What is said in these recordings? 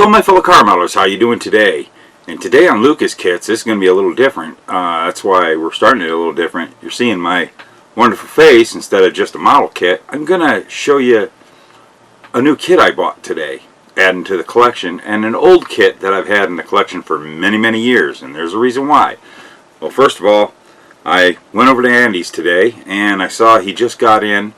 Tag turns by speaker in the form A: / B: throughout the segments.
A: Hello my fellow car modelers, how you doing today? And today on Luka's Kits, this is going to be a little different. That's why we're starting it a little different. You're seeing my wonderful face instead of just a model kit. I'm going to show you a new kit I bought today, adding to the collection, and an old kit that I've had in the collection for many years, and there's a reason why. Well, first of all, I went over to Andy's today and I saw he just got in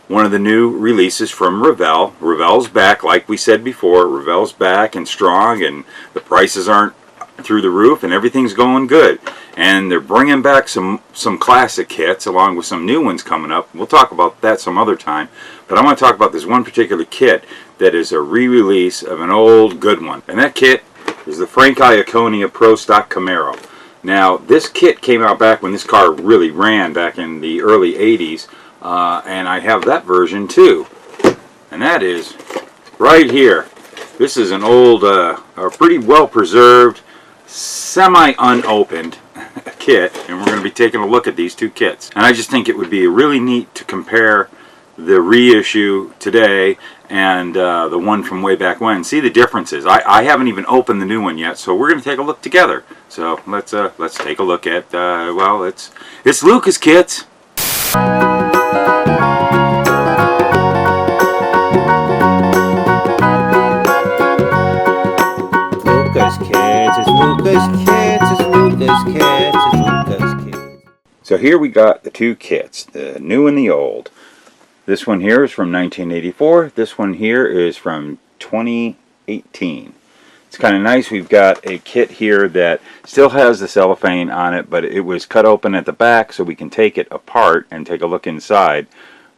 A: one of the new releases from Revell. Revell's back, like we said before. Revell's back and strong, and the prices aren't through the roof, and everything's going good. And they're bringing back some classic kits along with some new ones coming up. We'll talk about that some other time. But I want to talk about this one particular kit that is a re-release of an old good one. And that kit is the Frank Iaconio Pro Stock Camaro. Now, this kit came out back when this car really ran back in the early 80s. And I have that version too, and that is right here. This is an old, a pretty well preserved, semi-unopened kit, and we're going to be taking a look at these two kits. And I just think it would be really neat to compare the reissue today and the one from way back when. See the differences. I haven't even opened the new one yet, so we're going to take a look together. So let's take a look at well, it's Luka's Kits. So here we got the two kits, the new and the old. This one here is from 1984. This one here is from 2018. It's kind of nice. We've got a kit here that still has the cellophane on it, but it was cut open at the back so we can take it apart and take a look inside.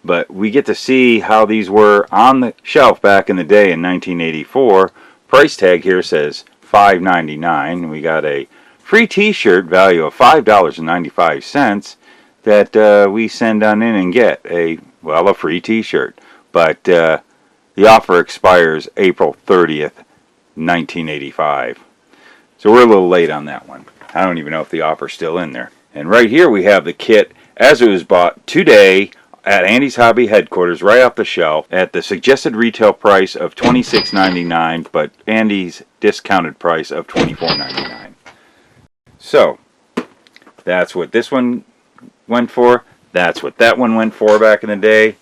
A: But we get to see how these were on the shelf back in the day in 1984. Price tag here says $5.99. We got a free t-shirt value of $5.95 that we send on in and get a free t-shirt. But the offer expires April 30th, 1985. So we're a little late on that one. I don't even know if the offer's still in there. And right here we have the kit as it was bought today at Andy's Hobby headquarters, right off the shelf, at the suggested retail price of $26.99, but Andy's discounted price of $24.99. So that's what this one went for. That's what that one went for back in the day.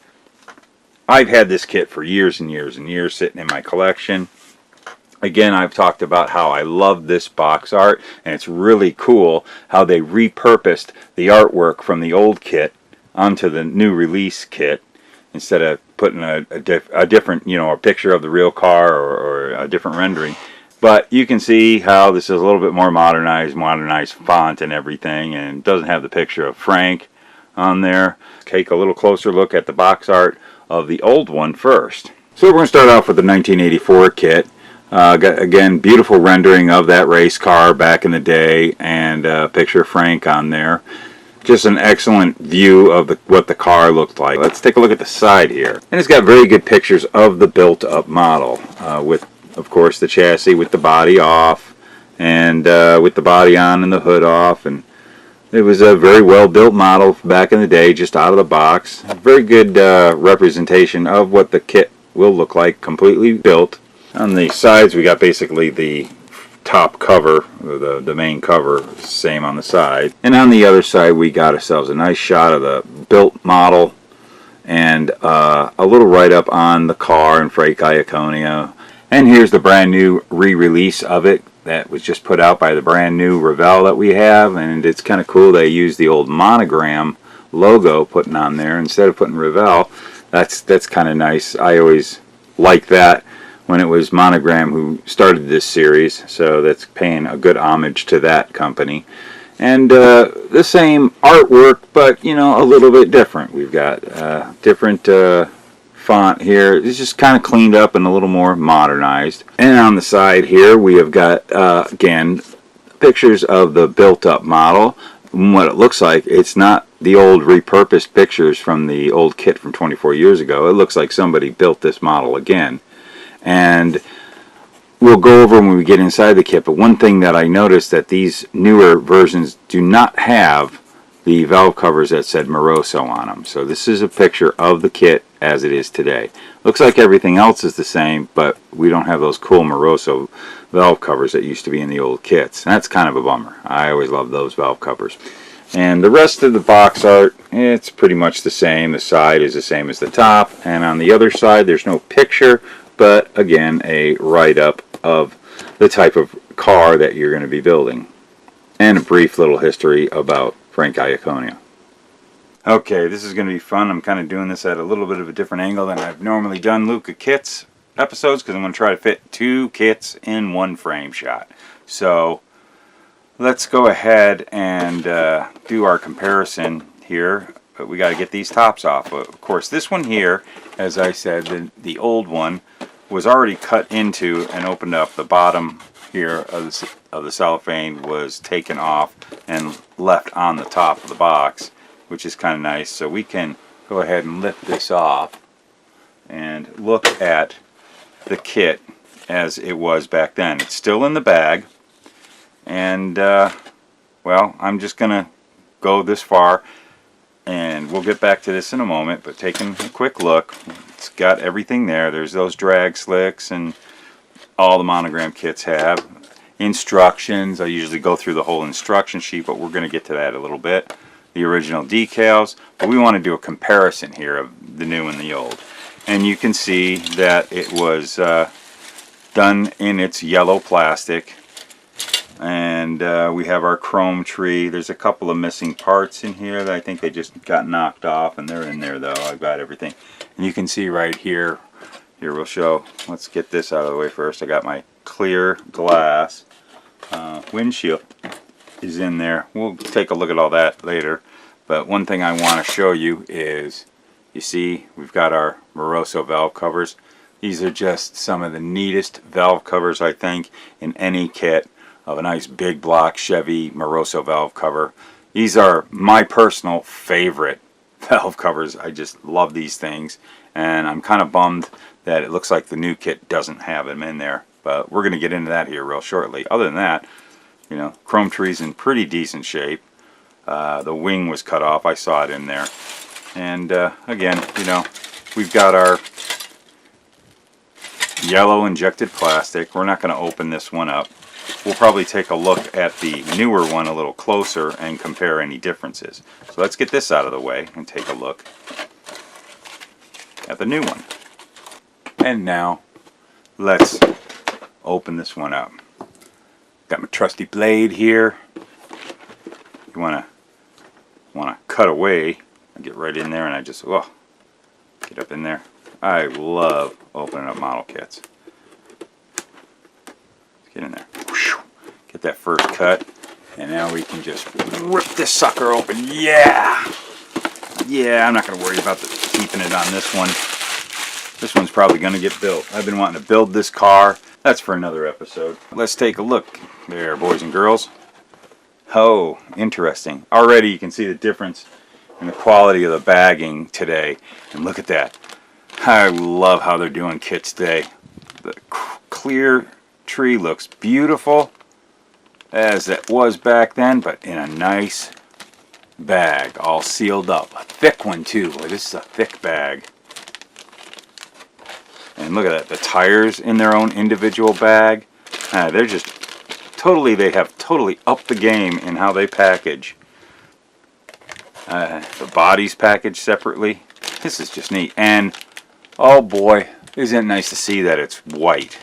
A: I've had this kit for years and years and years sitting in my collection. Again, I've talked about how I love this box art, and it's really cool how they repurposed the artwork from the old kit onto the new release kit instead of putting a different, a picture of the real car or a different rendering. But you can see how this is a little bit more modernized font and everything, and it doesn't have the picture of Frank on there. Take a little closer look at the box art of the old one first. So we're going to start off with the 1984 kit. Again, beautiful rendering of that race car back in the day, and a picture of Frank on there. Just an excellent view of what the car looked like. Let's take a look at the side here. And it's got very good pictures of the built-up model with, of course, the chassis with the body off and with the body on and the hood off. And it was a very well-built model back in the day, just out of the box. Very good representation of what the kit will look like, completely built. On the sides, we got basically the top cover, the main cover, same on the side. And on the other side, we got ourselves a nice shot of the built model and a little write-up on the car and Frank Iaconio. And here's the brand new re-release of it that was just put out by the brand new Revell that we have. And it's kind of cool they used the old Monogram logo putting on there instead of putting Revell. That's kind of nice. I always like that when it was Monogram who started this series, so that's paying a good homage to that company. And the same artwork, but a little bit different. We've got different font here. It's just kind of cleaned up and a little more modernized. And on the side here we have got again pictures of the built-up model. What it looks like, it's not the old repurposed pictures from the old kit from 24 years ago. It looks like somebody built this model again. And we'll go over when we get inside the kit, but one thing that I noticed that these newer versions do not have the valve covers that said Moroso on them. So this is a picture of the kit as it is today. Looks like everything else is the same, but we don't have those cool Moroso valve covers that used to be in the old kits. That's kind of a bummer. I always loved those valve covers. And the rest of the box art, it's pretty much the same. The side is the same as the top, and on the other side there's no picture, but again a write-up of the type of car that you're going to be building, and a brief little history about Frank Iaconio. Okay, this is going to be fun. I'm kind of doing this at a little bit of a different angle than I've normally done Luka kits episodes, because I'm going to try to fit 2 kits in one frame shot. So let's go ahead and do our comparison here. But we got to get these tops off. Of course, this one here, as I said, the old one was already cut into and opened up. The bottom here of the cellophane was taken off and left on the top of the box, which is kind of nice. So we can go ahead and lift this off and look at the kit as it was back then. It's still in the bag, and well, I'm just gonna go this far, and we'll get back to this in a moment. But taking a quick look, it's got everything there. There's those drag slicks, and all the Monogram kits have instructions. I usually go through the whole instruction sheet, but we're going to get to that a little bit. The original decals, but we want to do a comparison here of the new and the old. And you can see that it was done in its yellow plastic, and we have our chrome tree. There's a couple of missing parts in here that I think they just got knocked off, and they're in there though. I've got everything. And you can see right here, we'll show, let's get this out of the way first. I got my clear glass windshield is in there. We'll take a look at all that later. But one thing I want to show you is, you see we've got our Moroso valve covers. These are just some of the neatest valve covers, I think, in any kit of a nice big block Chevy Moroso valve cover. These are my personal favorite valve covers. I just love these things, and I'm kind of bummed that it looks like the new kit doesn't have them in there, but we're going to get into that here real shortly. Other than that, you know, chrome tree's in pretty decent shape. The wing was cut off. I saw it in there. And again, you know, we've got our yellow injected plastic. We're not going to open this one up. We'll probably take a look at the newer one a little closer and compare any differences. So let's get this out of the way and take a look at the new one. And now let's open this one up. Got my trusty blade here. You want to cut away and get right in there, and I just get up in there. I love opening up model kits. Get in there. Get that first cut, and now we can just rip this sucker open. Yeah, I'm not going to worry about keeping it on this one. This one's probably going to get built. I've been wanting to build this car. That's for another episode. Let's take a look there, boys and girls. Oh, interesting. Already you can see the difference in the quality of the bagging today. And look at that. I love how they're doing kits today. The clear tree looks beautiful, as it was back then, but in a nice bag, all sealed up. A thick one too. Boy, this is a thick bag. And look at that, the tires in their own individual bag. They're just they have totally upped the game in how they package. The body's packaged separately. This is just neat. And oh boy, isn't it nice to see that it's white.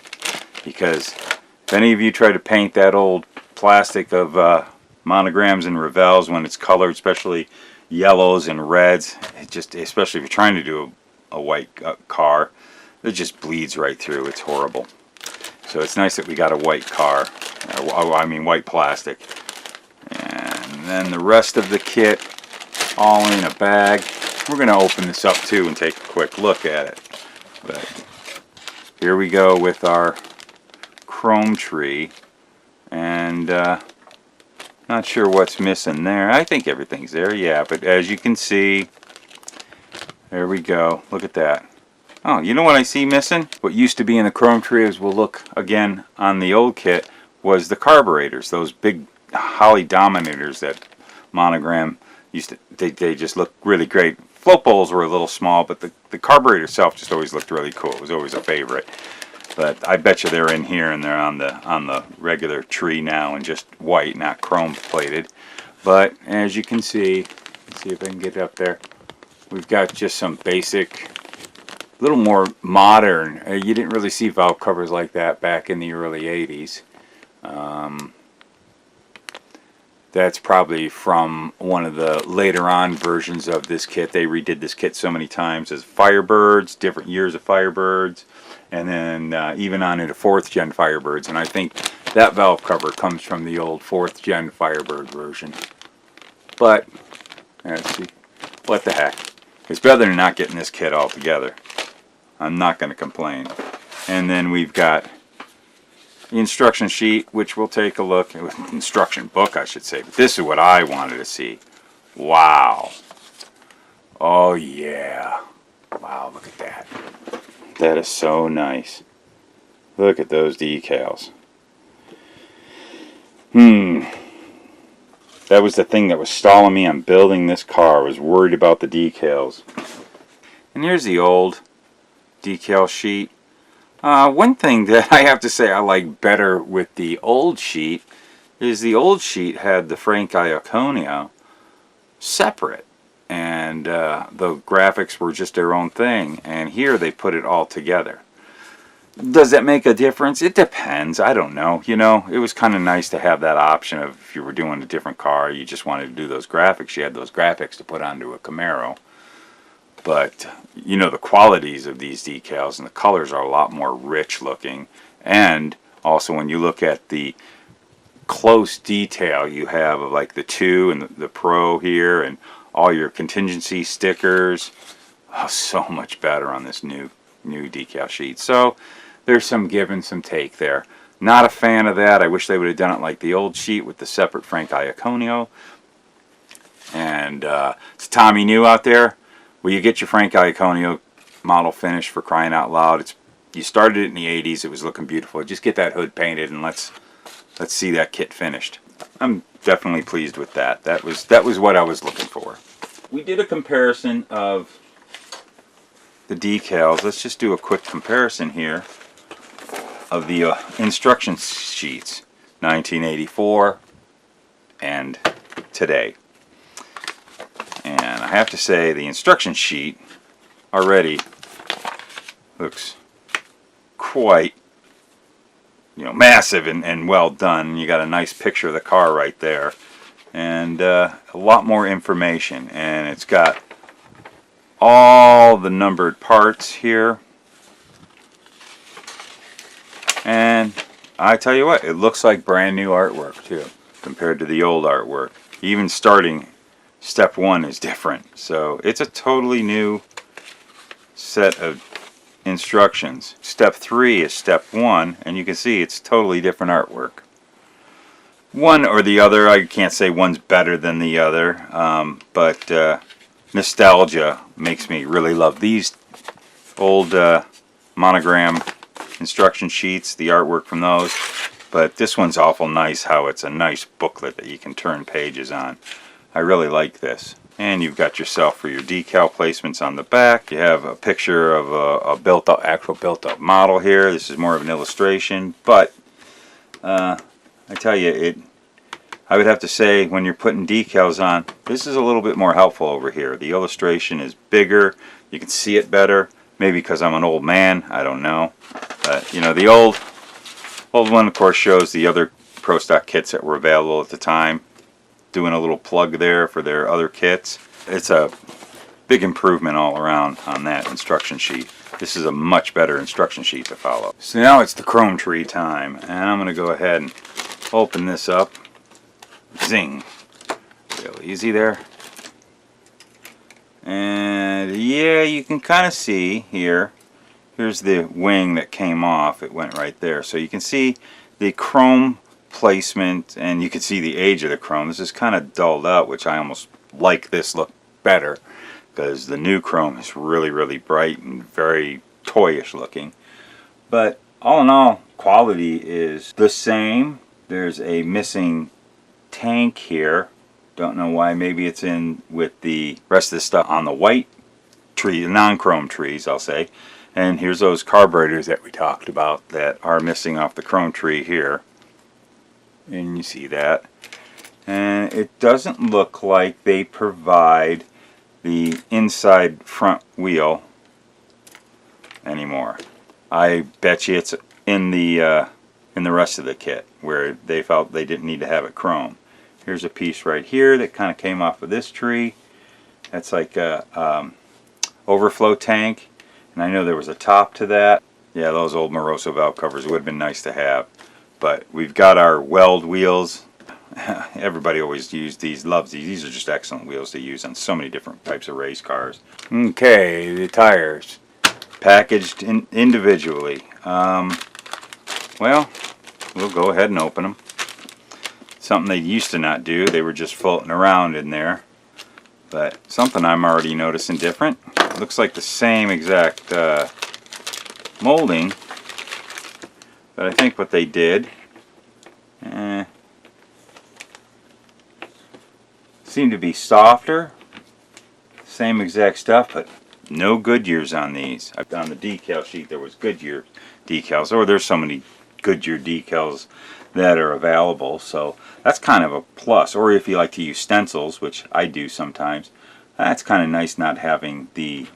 A: Because if any of you try to paint that old plastic of monograms and Revels when it's colored, especially yellows and reds, it just, especially if you're trying to do a white car, it just bleeds right through. It's horrible. So it's nice that we got a white car. I mean white plastic. And then the rest of the kit all in a bag. We're going to open this up too and take a quick look at it. But here we go with our chrome tree. And not sure what's missing there. I think everything's there, yeah. But as you can see, there we go. Look at that. Oh, you know what I see missing? What used to be in the chrome tree, as we'll look again on the old kit, was the carburetors. Those big Holly Dominators that Monogram they just look really great. Float bowls were a little small, but the carburetor itself just always looked really cool. It was always a favorite. But I bet you they're in here and they're on the regular tree now and just white, not chrome plated. But as you can see, let's see if I can get up there. We've got just some basic, a little more modern. You didn't really see valve covers like that back in the early 80s. That's probably from one of the later on versions of this kit. They redid this kit so many times as Firebirds, different years of Firebirds, and then even on into 4th gen Firebirds. And I think that valve cover comes from the old 4th gen Firebird version. But, let's see, what the heck. It's better than not getting this kit all together. I'm not going to complain. And then we've got the instruction sheet, which we'll take a look at. Instruction book, I should say. But this is what I wanted to see. Wow. Oh, yeah. Wow, look at that. That is so nice. Look at those decals. That was the thing that was stalling me on building this car. I was worried about the decals. And here's the old decal sheet. One thing that I have to say I like better with the old sheet is the old sheet had the Frank Iaconio separate, and the graphics were just their own thing, and here they put it all together. Does that make a difference? It depends. I don't know. You know, it was kind of nice to have that option of if you were doing a different car, you just wanted to do those graphics, you had those graphics to put onto a Camaro. But, you know, the qualities of these decals and the colors are a lot more rich looking. And also when you look at the close detail you have of like the 2 and the Pro here and all your contingency stickers, so much better on this new decal sheet. So there's some give and some take there. Not a fan of that. I wish they would have done it like the old sheet with the separate Frank Iaconio. And it's Tommy New out there. Well, you get your Frank Iaconio model finish, for crying out loud. You started it in the 80s. It was looking beautiful. Just get that hood painted and let's see that kit finished. I'm definitely pleased with that. That was what I was looking for. We did a comparison of the decals. Let's just do a quick comparison here of the instruction sheets, 1984 and today. And I have to say the instruction sheet already looks quite, you know, massive and well done. You got a nice picture of the car right there, and a lot more information, and it's got all the numbered parts here. And I tell you what, it looks like brand new artwork too compared to the old artwork. Even starting step 1 is different, so it's a totally new set of instructions. Step 3 is step 1, and you can see it's totally different artwork. One or the other, I can't say one's better than the other, but nostalgia makes me really love these old Monogram instruction sheets, the artwork from those. But this one's awful nice, how it's a nice booklet that you can turn pages on. I really like this. And you've got yourself for your decal placements on the back. You have a picture of a actual built-up model here. This is more of an illustration, but I tell you, I would have to say when you're putting decals on, this is a little bit more helpful over here. The illustration is bigger. You can see it better. Maybe because I'm an old man, I don't know. But you know, the old one, of course, shows the other Pro Stock kits that were available at the time. Doing a little plug there for their other kits. It's a big improvement all around on that instruction sheet. This is a much better instruction sheet to follow. So now it's the chrome tree time, and I'm going to go ahead and open this up. Zing. Real easy there. And yeah, you can kind of see here. Here's the wing that came off. It went right there. So you can see the chrome placement, and you can see the age of the chrome. This is kind of dulled out, which I almost like this look better, because the new chrome is really, really bright and very toyish looking. But all in all, quality is the same. There's a missing tank here Don't know why. Maybe it's in with the rest of the stuff on the white tree, non-chrome trees, I'll say. And here's those carburetors that we talked about that are missing off the chrome tree here. And you see that. And it doesn't look like they provide the inside front wheel anymore. I bet you it's in the rest of the kit where they felt they didn't need to have it chrome. Here's a piece right here that kind of came off of this tree. That's like a overflow tank, and I know there was a top to that. Yeah, those old Moroso valve covers would have been nice to have. But we've got our Weld Wheels. Everybody always used these, loves these. These are just excellent wheels to use on so many different types of race cars. Okay, the tires. Packaged individually. Well, we'll go ahead and open them. Something they used to not do. They were just floating around in there. But something I'm already noticing different. Looks like the same exact molding. But I think what they did seemed to be softer. Same exact stuff, but no Goodyears on these. On the decal sheet there was Goodyear decals, or there's so many Goodyear decals that are available, so that's kind of a plus. Or if you like to use stencils, which I do sometimes, that's kind of nice not having the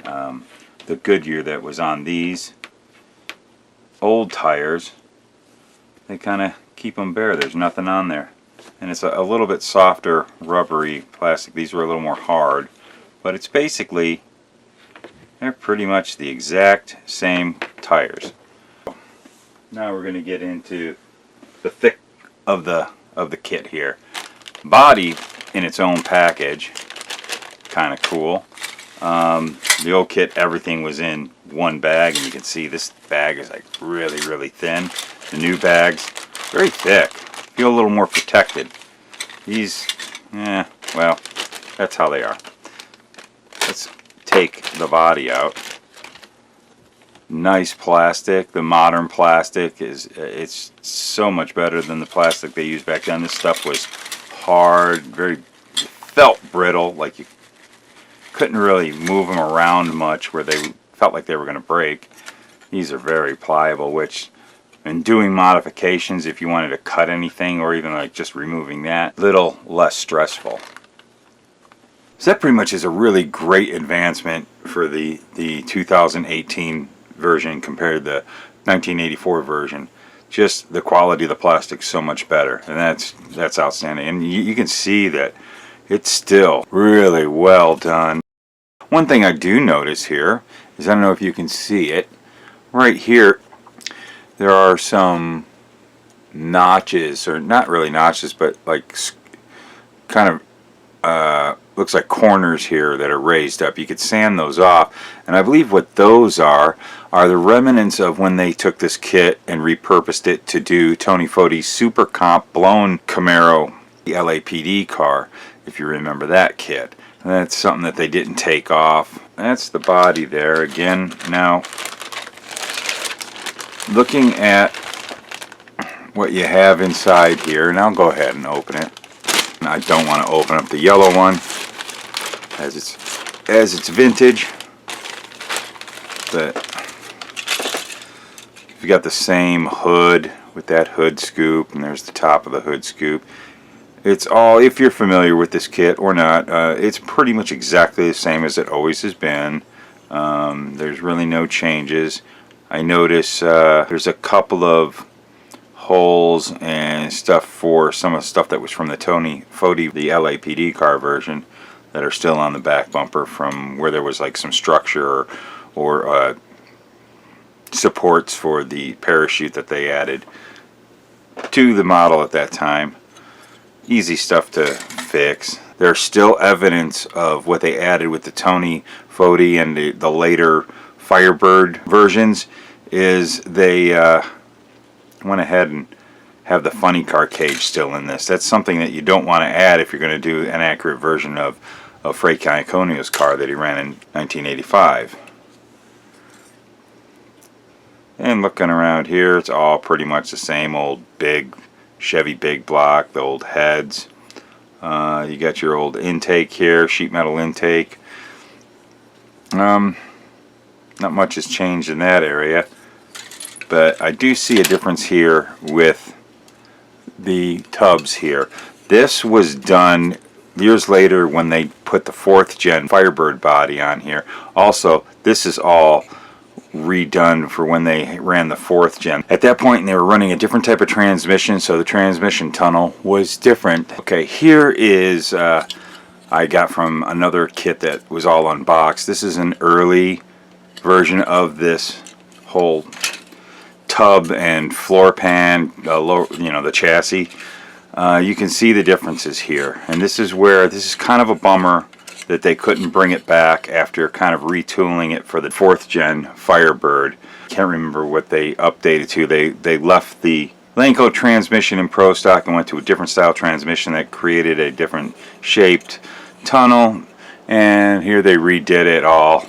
A: Goodyear that was on these old tires. They kind of keep them bare. There's nothing on there, and it's a little bit softer rubbery plastic. These were a little more hard, but it's basically, they're pretty much the exact same tires. Now we're going to get into the thick of the kit here. Body in its own package, kind of cool. The old kit, everything was in one bag, and you can see this bag is like really thin. The new bags, very thick. Feel a little more protected. These, well, that's how they are. Let's take the body out. Nice plastic. The modern plastic it's so much better than the plastic they used back then. This stuff was hard, felt brittle, like you couldn't really move them around much where they felt like they were going to break. These are very pliable, which in doing modifications, if you wanted to cut anything or even like just removing that, little less stressful. So that pretty much is a really great advancement for the 2018 version compared to the 1984 version. Just the quality of the plastic so much better, and that's outstanding. And you can see that it's still really well done. One thing I do notice here is, I don't know if you can see it, right here there are some notches, or not really notches, but like kind of looks like corners here that are raised up. You could sand those off, and I believe what those are the remnants of when they took this kit and repurposed it to do Tony Foti's Super Comp blown Camaro, the LAPD car, if you remember that kit. And that's something that they didn't take off. That's the body there. Again, now looking at what you have inside here, and I'll go ahead and open it. I don't want to open up the yellow one as it's vintage, but you got the same hood with that hood scoop, and there's the top of the hood scoop. It's all, if you're familiar with this kit or not, it's pretty much exactly the same as it always has been. There's really no changes. I notice there's a couple of holes and stuff for some of the stuff that was from the Tony Foti, the LAPD car version, that are still on the back bumper from where there was like some structure or supports for the parachute that they added to the model at that time. Easy stuff to fix. There's still evidence of what they added with the Tony Foti and the later Firebird versions, is they went ahead and have the funny car cage still in this. That's something that you don't want to add if you're going to do an accurate version of Frank Iaconio's car that he ran in 1985. And looking around here, it's all pretty much the same old big Chevy big block, the old heads. You got your old intake here, sheet metal intake. Not much has changed in that area, but I do see a difference here with the tubs here. This was done years later when they put the 4th gen Firebird body on here. Also, this is all redone for when they ran the 4th gen. At that point they were running a different type of transmission, so the transmission tunnel was different. Okay, here is I got from another kit that was all unboxed. This is an early version of this whole tub and floor pan, the chassis. You can see the differences here, and this is kind of a bummer that they couldn't bring it back after kind of retooling it for the 4th gen Firebird. Can't remember what they updated to. They left the Lenco transmission in Pro Stock and went to a different style transmission that created a different shaped tunnel, and here they redid it all.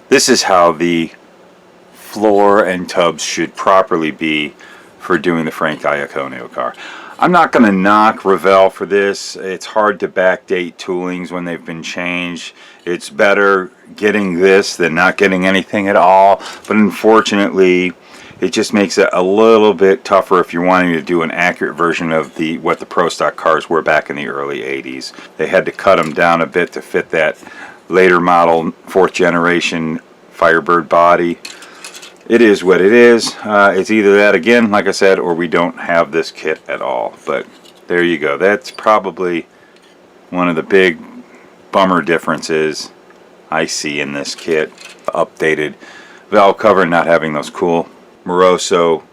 A: This is how the floor and tubs should properly be for doing the Frank Iaconio car. I'm not going to knock Revell for this. It's hard to backdate toolings when they've been changed. It's better getting this than not getting anything at all, but unfortunately it just makes it a little bit tougher if you're wanting to do an accurate version of what the Pro Stock cars were back in the early 80s. They had to cut them down a bit to fit that later model 4th generation Firebird body. It is what it is. It's either that again, like I said, or we don't have this kit at all. But there you go. That's probably one of the big bummer differences I see in this kit. Updated valve cover, not having those cool Moroso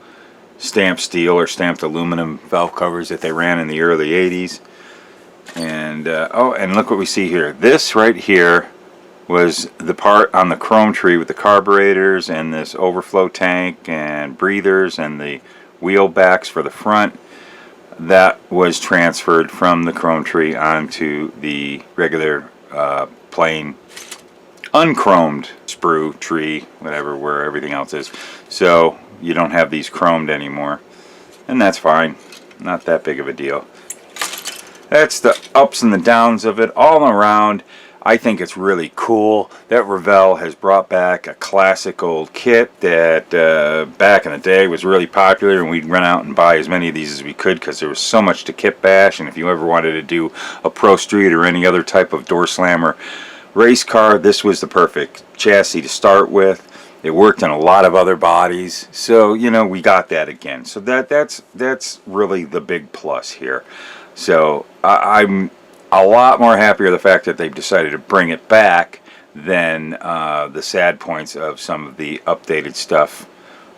A: stamped steel or stamped aluminum valve covers that they ran in the early 80s. And and look what we see here. This right here was the part on the chrome tree with the carburetors and this overflow tank and breathers and the wheel backs for the front. That was transferred from the chrome tree onto the regular plain unchromed sprue tree, whatever, where everything else is. So you don't have these chromed anymore, and that's fine. Not that big of a deal. That's the ups and the downs of it all around. I think it's really cool that Revell has brought back a classic old kit that back in the day was really popular, and we'd run out and buy as many of these as we could because there was so much to kit bash. And if you ever wanted to do a Pro Street or any other type of door slammer race car, this was the perfect chassis to start with. It worked in a lot of other bodies, so we got that again. So that's really the big plus here. So I'm a lot more happier the fact that they've decided to bring it back than the sad points of some of the updated stuff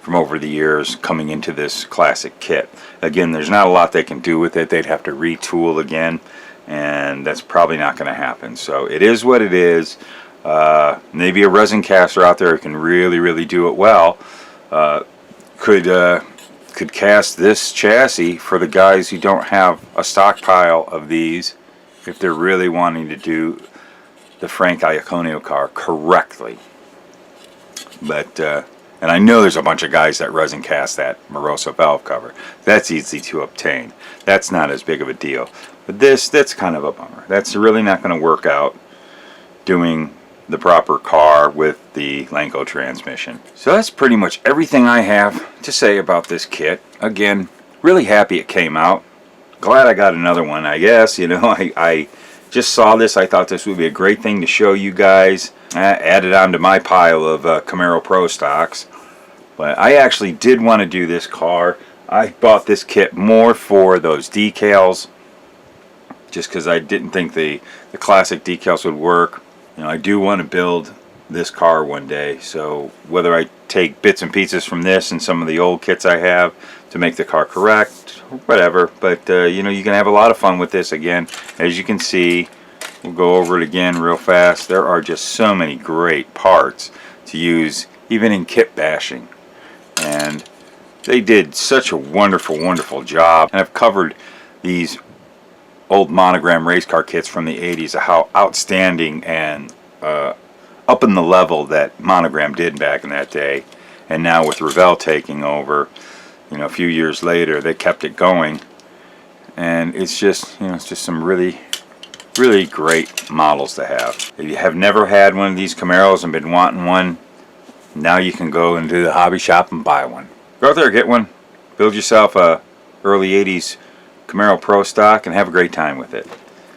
A: from over the years coming into this classic kit. Again, there's not a lot they can do with it. They'd have to retool again, and that's probably not going to happen. So it is what it is. Maybe a resin caster out there who can really do it well could cast this chassis for the guys who don't have a stockpile of these, if they're really wanting to do the Frank Iaconio car correctly. But and I know there's a bunch of guys that resin cast that Moroso valve cover. That's easy to obtain. That's not as big of a deal. But that's kind of a bummer. That's really not going to work out doing the proper car with the Lenco transmission. So that's pretty much everything I have to say about this kit. Again, really happy it came out. Glad I got another one, I guess. I just saw this. I thought this would be a great thing to show you guys. Add it onto my pile of Camaro Pro Stocks. But I actually did want to do this car. I bought this kit more for those decals, just because I didn't think the classic decals would work. I do want to build this car one day, so whether I take bits and pieces from this and some of the old kits I have to make the car correct, whatever, but you can have a lot of fun with this. Again, as you can see, we'll go over it again real fast. There are just so many great parts to use even in kit bashing, and they did such a wonderful job. And I've covered these old Monogram race car kits from the 80s, how outstanding and up in the level that Monogram did back in that day. And now with Revell taking over, a few years later, they kept it going. and it's just, you know, it's just some really great models to have. If you have never had one of these Camaros and been wanting one, now you can go into the hobby shop and buy one. Go out there, get one, build yourself a early 80s Camaro Pro stock and have a great time with it.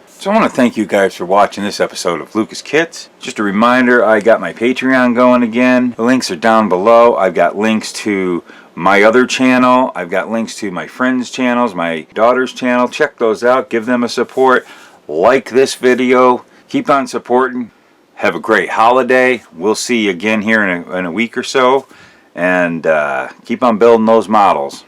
A: So I want to thank you guys for watching this episode of Luka's Kits. Just a reminder, I got my Patreon going again. The links are down below. I've got links to my other channel. I've got links to my friends' channels, my daughter's channel. Check those out. Give them a support. Like this video. Keep on supporting. Have a great holiday. We'll see you again here in a week or so. And keep on building those models.